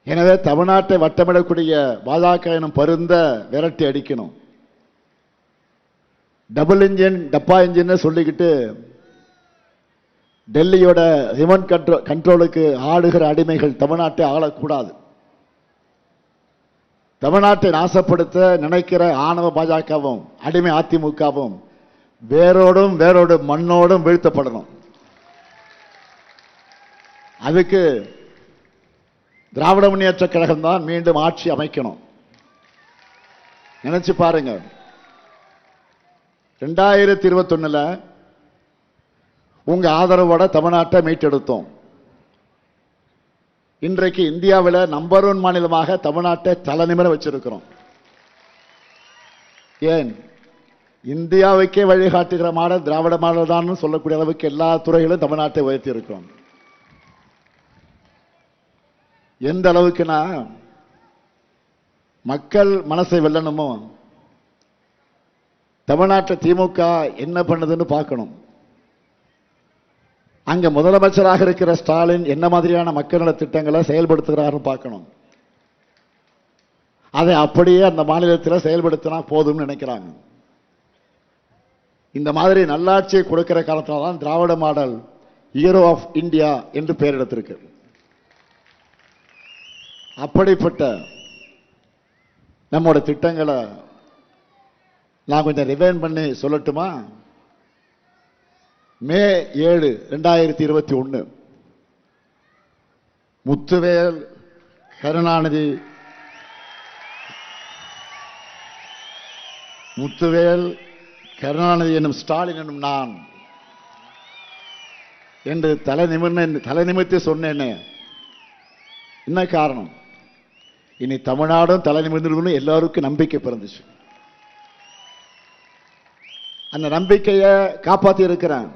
எனவே தமிழ்நாட்டை வட்டமிடக்கூடிய பாஜக எனும் பருந்த விரட்டி அடிக்கணும். டபுள் இன்ஜின் டப்பா இன்ஜின் சொல்லிக்கிட்டு டெல்லியோட ரிமோட் கண்ட்ரோலுக்கு ஆடுகிற அடிமைகள் தமிழ்நாட்டை ஆளக்கூடாது. தமிழ்நாட்டை நாசப்படுத்த நினைக்கிற ஆணவ பாஜகவும் அடிமை அதிமுகவும் வேரோடும் மண்ணோடும் வீழ்த்தப்படணும். அதுக்கு திராவிட முன்னேற்ற கழகம் தான் மீண்டும் ஆட்சி அமைக்கணும். நினைச்சு பாருங்க, 2021 உங்க ஆதரவோட தமிழ்நாட்டை மீட்டெடுத்தோம். இன்றைக்கு இந்தியாவில் நம்பர் 1 மாநிலமாக தமிழ்நாட்டை தலைநிமிர வச்சிருக்கிறோம். ஏன்? இந்தியாவுக்கே வழிகாட்டுகிற மாடல் திராவிட மாடல் தான் சொல்லக்கூடிய அளவுக்கு எல்லா துறைகளும் தமிழ்நாட்டை உயர்த்தி இருக்கிறோம். எந்த அளவுக்குனா, மக்கள் மனசை வெல்லணுமோ தமிழ்நாட்டை திமுக என்ன பண்ணுதுன்னு பார்க்கணும். அங்க முதலமைச்சராக இருக்கிற ஸ்டாலின் என்ன மாதிரியான மக்கள் நல திட்டங்களை செயல்படுத்துகிறாருன்னு பார்க்கணும். அதை அப்படியே அந்த மாநிலத்தில் செயல்படுத்தினா போதும்னு நினைக்கிறாங்க. இந்த மாதிரி நல்லாட்சியை கொடுக்கிற காலத்தில் தான் திராவிட மாடல் ஹீரோ ஆஃப் இந்தியா என்று பெயர் எடுத்திருக்கு. அப்படிப்பட்ட நம்மோட திட்டங்களை நான் கொஞ்சம் ரிவைன் பண்ணி சொல்லட்டுமா? மே 7, 2021 முத்துவேல் கருணாநிதி என்னும் ஸ்டாலின் என்னும் நான் என்று தலை நிமிர்த்தி சொன்னேனே. என்ன காரணம்? இனி தமிழ்நாடும் தலை நிமிர்ந்து எல்லாருக்கும் நம்பிக்கை பிறந்துச்சு. அந்த நம்பிக்கையை காப்பாற்றி இருக்கிறேன்.